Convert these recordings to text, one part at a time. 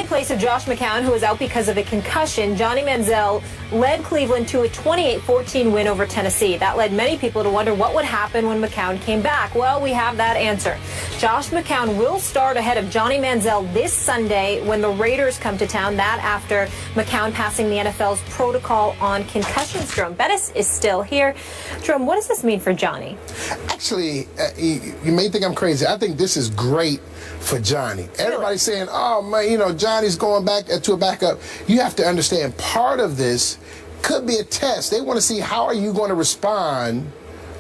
place of Josh McCown, who is out because of a concussion. Johnny Manziel led Cleveland to a 28-14 win over Tennessee. That led many people to wonder what would happen when McCown came back. Well, we have that answer. Josh McCown will start ahead of Johnny Manziel this Sunday when the Raiders come to town. That after McCown passing the NFL's protocol on concussions. Jerome Bettis is still here. Jerome, what does this mean for Johnny? Actually, you may think I'm crazy. I think this is great for Johnny. Everybody's saying, oh, man, you know, Johnny's going back to a backup. You have to understand part of this could be a test. They want to see how are you going to respond,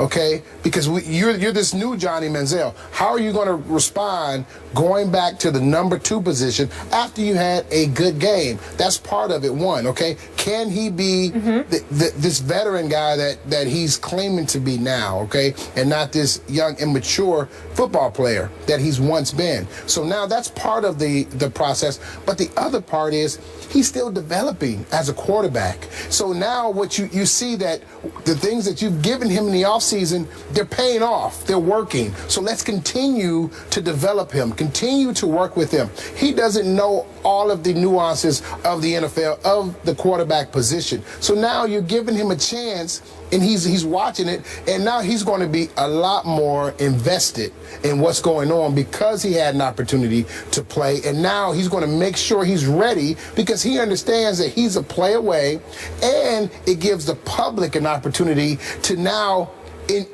okay, because you're this new Johnny Manziel. How are you going to respond going back to the number 2 position after you had a good game? That's part of it, one, okay? Can he be this veteran guy that he's claiming to be now, okay, and not this young, immature football player that he's once been? So now that's part of the process, but the other part is he's still developing as a quarterback. So now what you see that the things that you've given him in the offseason, they're paying off. They're working. So let's continue to develop him, continue to work with him. He doesn't know all of the nuances of the NFL, of the quarterback position. So now you're giving him a chance, and he's watching it, and now he's going to be a lot more invested in what's going on because he had an opportunity to play, and now he's going to make sure he's ready because he understands that he's a play away, and it gives the public an opportunity to now,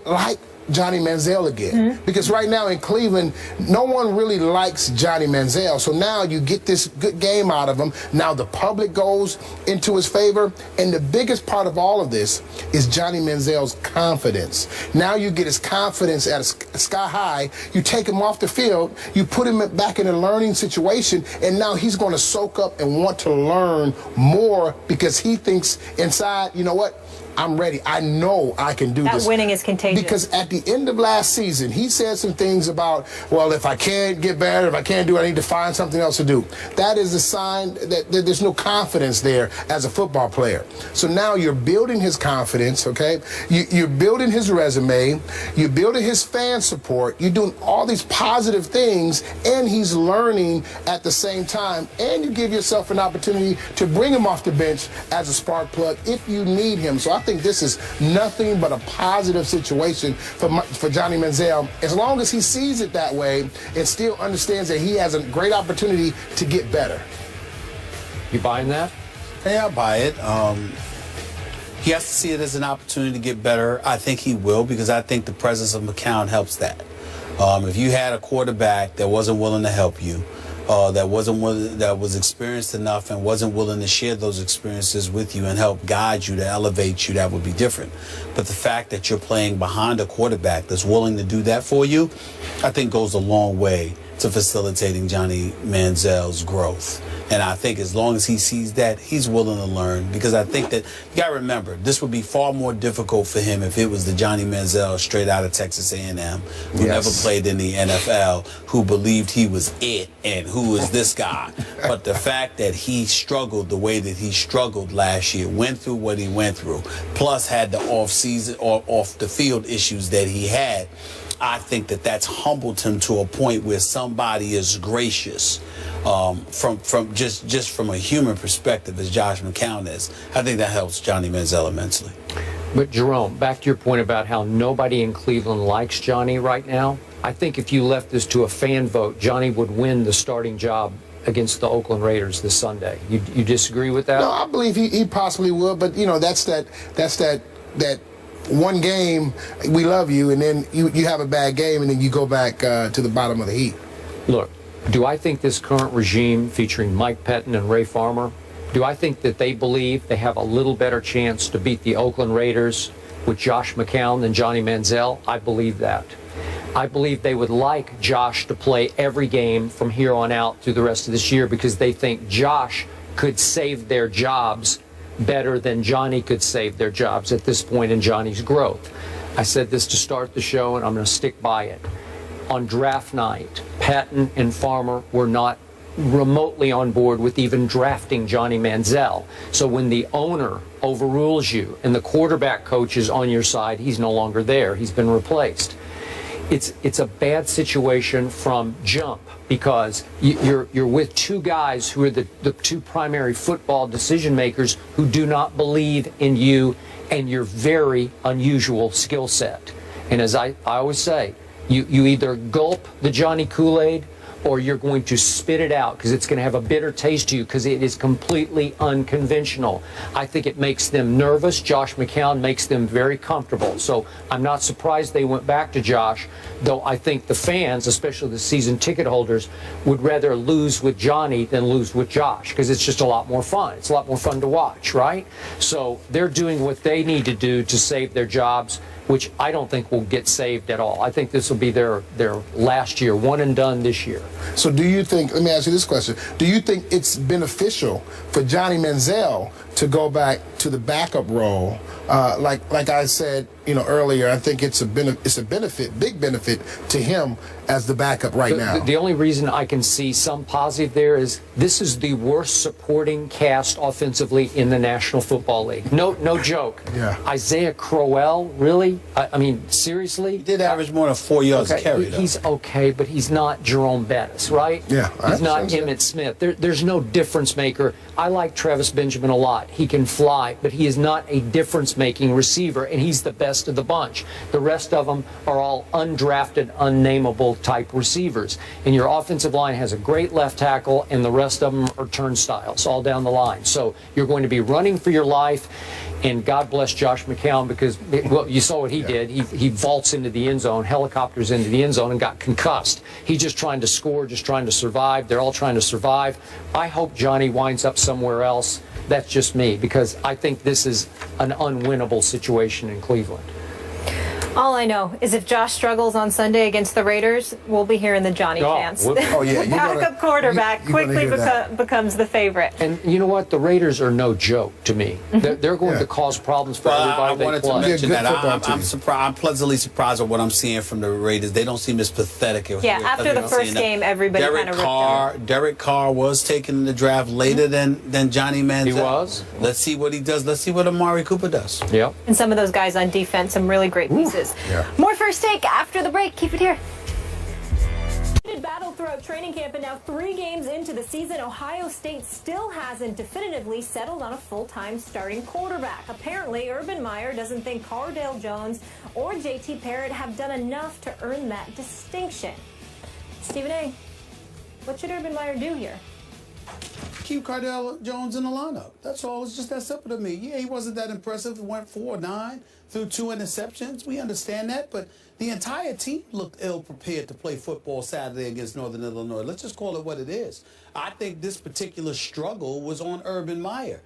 like Johnny Manziel again. Because right now in Cleveland, no one really likes Johnny Manziel. So now you get this good game out of him. Now the public goes into his favor. And the biggest part of all of this is Johnny Manziel's confidence. Now you get his confidence at a sky high. You take him off the field. You put him back in a learning situation. And now he's going to soak up and want to learn more because he thinks inside, you know what? I'm ready. I know I can do this. That winning is contagious. Because at the end of last season, he said some things about, well, if I can't get better, if I can't do it, I need to find something else to do. That is a sign that there's no confidence there as a football player. So now you're building his confidence, okay? You're building his resume. You're building his fan support. You're doing all these positive things, and he's learning at the same time. And you give yourself an opportunity to bring him off the bench as a spark plug if you need him. So I think this is nothing but a positive situation for Johnny Manziel, as long as he sees it that way and still understands that he has a great opportunity to get better. You buying that? Yeah, I buy it. He has to see it as an opportunity to get better. I think he will, because I think the presence of McCown helps that. If you had a quarterback that wasn't willing to help you, that was experienced enough and wasn't willing to share those experiences with you and help guide you to elevate you, that would be different. But the fact that you're playing behind a quarterback that's willing to do that for you, I think goes a long way to facilitating Johnny Manziel's growth. And I think as long as he sees that, he's willing to learn. Because I think that, you got to remember, this would be far more difficult for him if it was the Johnny Manziel straight out of Texas A&M, who never played in the NFL, who believed he was it, and who is this guy. But the fact that he struggled the way that he struggled last year, went through what he went through, plus had the off-season or off-the-field issues that he had, I think that that's humbled him to a point where somebody is gracious from just from a human perspective, as Josh McCown is. I think that helps Johnny Manziel immensely. But Jerome, back to your point about how nobody in Cleveland likes Johnny right now. I think if you left this to a fan vote, Johnny would win the starting job against the Oakland Raiders this Sunday. You disagree with that? No, I believe he possibly would, but you know, that's that one game, we love you, and then you have a bad game, and then you go back to the bottom of the heap. Look, do I think this current regime featuring Mike Pettin and Ray Farmer, do I think that they believe they have a little better chance to beat the Oakland Raiders with Josh McCown than Johnny Manziel? I believe that. I believe they would like Josh to play every game from here on out through the rest of this year because they think Josh could save their jobs better than Johnny could save their jobs at this point in Johnny's growth. I said this to start the show, and I'm going to stick by it. On draft night, Patton and Farmer were not remotely on board with even drafting Johnny Manziel. So when the owner overrules you and the quarterback coach is on your side, he's no longer there. He's been replaced. it's a bad situation from jump because you're with two guys who are the two primary football decision makers who do not believe in you and your very unusual skill set. And as I always say, you either gulp the Johnny Kool-Aid or you're going to spit it out because it's going to have a bitter taste to you because it is completely unconventional. I think it makes them nervous. Josh McCown makes them very comfortable. So I'm not surprised they went back to Josh, though I think the fans, especially the season ticket holders, would rather lose with Johnny than lose with Josh because it's just a lot more fun. It's a lot more fun to watch, right? So they're doing what they need to do to save their jobs, which I don't think will get saved at all. I think this will be their last year, one and done this year. So do you think, let me ask you this question, do you think it's beneficial for Johnny Manziel to go back to the backup role? Like I said, earlier, I think it's a benefit, big benefit to him as the backup right now. The only reason I can see some positive there is this is the worst supporting cast offensively in the National Football League. No joke. Yeah. Isaiah Crowell, really? I mean, seriously? He did average more than 4 yards a carry, though. He's okay, but he's not Jerome Bettis, right? Yeah. He's not Emmitt Smith. There's no difference maker. I like Travis Benjamin a lot. He can fly, but he is not a difference-making receiver, and he's the best of the bunch. The rest of them are all undrafted, unnameable type receivers. And your offensive line has a great left tackle, and the rest of them are turnstiles all down the line. So you're going to be running for your life, and God bless Josh McCown because, well, you saw what he did. He vaults into the end zone, helicopters into the end zone, and got concussed. He's just trying to score, just trying to survive. They're all trying to survive. I hope Johnny winds up somewhere else. That's just me, because I think this is an unwinnable situation in Cleveland. All I know is if Josh struggles on Sunday against the Raiders, we'll be hearing the Johnny chants. Oh, yeah. The backup quarterback quickly becomes the favorite. And you know what? The Raiders are no joke to me. They're going to cause problems for everybody they I wanted play. to mention that. I'm surprised. I'm pleasantly surprised at what I'm seeing from the Raiders. They don't seem as pathetic as after the first game, everybody kind of ripped him. Derek Carr was taken in the draft later than Johnny Manziel. He was. Let's see what he does. Let's see what Amari Cooper does. Yep. And some of those guys on defense, some really great pieces. Yeah. More First Take after the break. Keep it here. Battle throughout training camp, and now 3 games into the season, Ohio State still hasn't definitively settled on a full-time starting quarterback. Apparently, Urban Meyer doesn't think Cardale Jones or JT Barrett have done enough to earn that distinction. Stephen A., what should Urban Meyer do here? Keep Cardale Jones in the lineup. That's all. It's just that simple to me. Yeah, he wasn't that impressive. He went 4-9 through 2 interceptions. We understand that, but the entire team looked ill-prepared to play football Saturday against Northern Illinois. Let's just call it what it is. I think this particular struggle was on Urban Meyer.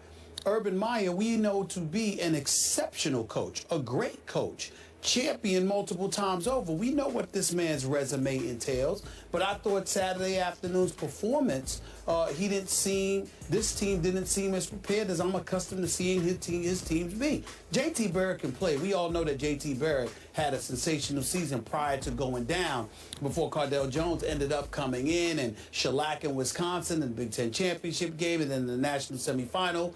Urban Meyer, we know to be an exceptional coach, a great coach, champion multiple times over. We know what this man's resume entails, but I thought Saturday afternoon's performance, this team didn't seem as prepared as I'm accustomed to seeing his teams be. JT Barrett can play. We all know that JT Barrett had a sensational season prior to going down before Cardale Jones ended up coming in and shellacking Wisconsin in the Big Ten championship game, and then the national semifinal.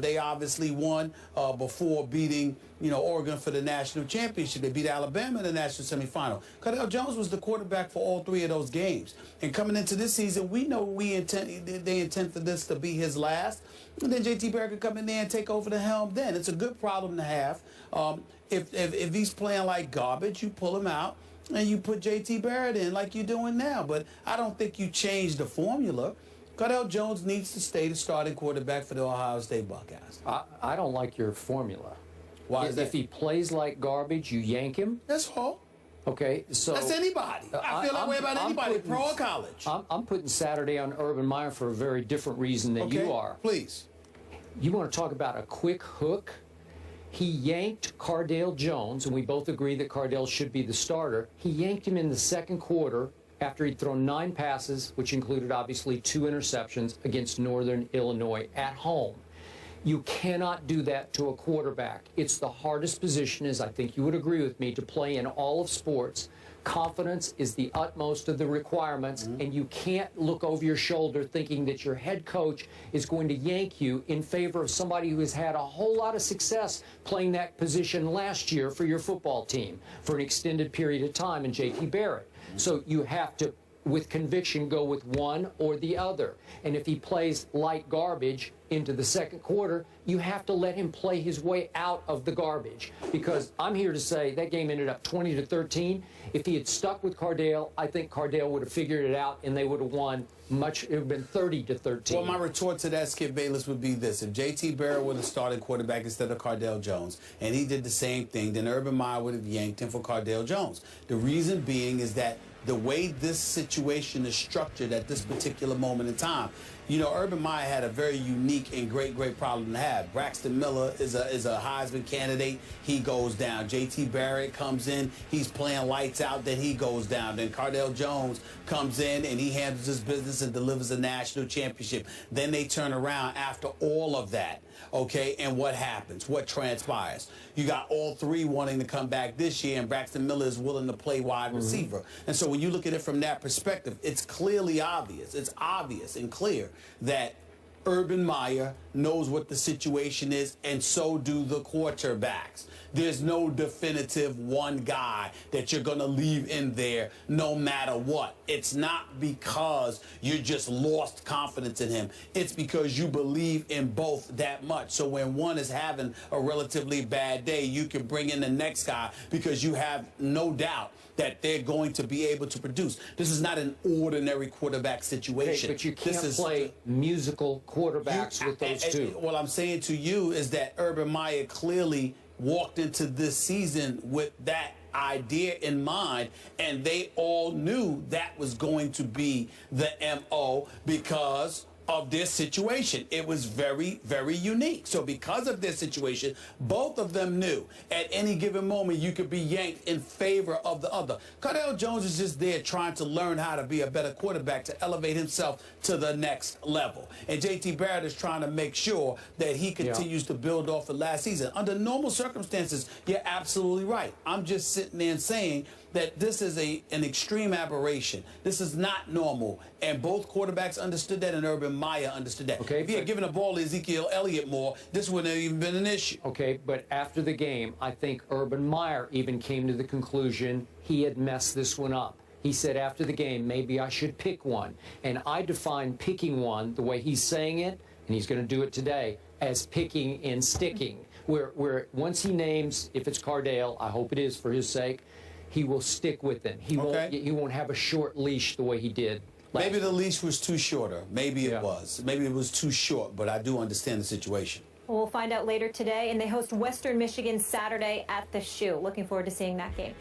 They obviously won before beating Oregon for the national championship. They beat Alabama in the national semifinal. Cardale Jones was the quarterback for all 3 of those games. And coming into this season, we know they intend for this to be his last. And then JT Barrett could come in there and take over the helm then. It's a good problem to have. If he's playing like garbage, you pull him out and you put JT Barrett in like you're doing now. But I don't think you change the formula. Cardale Jones needs to stay the starting quarterback for the Ohio State Buckeyes. I don't like your formula. Why is that? If he plays like garbage, you yank him. That's all. Okay, so that's anybody. I feel that way about anybody, pro or college. I'm putting Saturday on Urban Meyer for a very different reason than you are. Please. You want to talk about a quick hook? He yanked Cardale Jones, and we both agree that Cardale should be the starter. He yanked him in the second quarter after he'd thrown 9 passes, which included obviously 2 interceptions against Northern Illinois at home. You cannot do that to a quarterback. It's the hardest position, as I think you would agree with me, to play in all of sports. Confidence is the utmost of the requirements, and you can't look over your shoulder thinking that your head coach is going to yank you in favor of somebody who has had a whole lot of success playing that position last year for your football team for an extended period of time in J.T. Barrett. So you have to, with conviction, go with one or the other. And if he plays light garbage into the second quarter, you have to let him play his way out of the garbage. Because I'm here to say that game ended up 20-13. If he had stuck with Cardale, I think Cardale would have figured it out and they would have won much. It would have been 30-13. Well, my retort to that, Skip Bayless, would be this. If J.T. Barrett would have started quarterback instead of Cardale Jones, and he did the same thing, then Urban Meyer would have yanked him for Cardale Jones. The reason being is that the way this situation is structured at this particular moment in time, you know, Urban Meyer had a very unique and great problem to have. Braxton Miller is a Heisman candidate. He goes down. J.T. Barrett comes in. He's playing lights out. Then he goes down. Then Cardale Jones comes in and he handles his business and delivers a national championship. Then they turn around after all of that. Okay, and what happens? What transpires? You got all three wanting to come back this year, and Braxton Miller is willing to play wide receiver. And so when you look at it from that perspective, it's clearly obvious. It's obvious and clear that Urban Meyer knows what the situation is, and so do the quarterbacks. There's no definitive one guy that you're going to leave in there no matter what. It's not because you just lost confidence in him. It's because you believe in both that much. So when one is having a relatively bad day, you can bring in the next guy because you have no doubt that they're going to be able to produce. This is not an ordinary quarterback situation. Okay, but you can't play musical quarterbacks with those two. What I'm saying to you is that Urban Meyer clearly walked into this season with that idea in mind, and they all knew that was going to be the MO because of their situation. It was very, very unique. So because of their situation, both of them knew at any given moment you could be yanked in favor of the other. Cardale Jones is just there trying to learn how to be a better quarterback to elevate himself to the next level. And J.T. Barrett is trying to make sure that he continues to build off of last season. Under normal circumstances, you're absolutely right. I'm just sitting there and saying that this is an extreme aberration. This is not normal. And both quarterbacks understood that, and Urban Meyer understood that. Okay, if he had given the ball to Ezekiel Elliott more, this wouldn't have even been an issue. Okay, but after the game, I think Urban Meyer even came to the conclusion he had messed this one up. He said after the game, maybe I should pick one. And I define picking one, the way he's saying it, and he's going to do it today, as picking and sticking. Where once he names, if it's Cardale, I hope it is for his sake, he will stick with it. He won't have a short leash the way he did. Maybe the leash was too shorter. Maybe it was. Maybe it was too short, but I do understand the situation. We'll find out later today, and they host Western Michigan Saturday at the Shoe. Looking forward to seeing that game.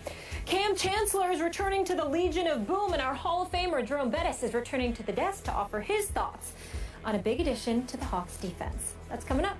Cam Chancellor is returning to the Legion of Boom, and our Hall of Famer Jerome Bettis is returning to the desk to offer his thoughts on a big addition to the Hawks defense. That's coming up.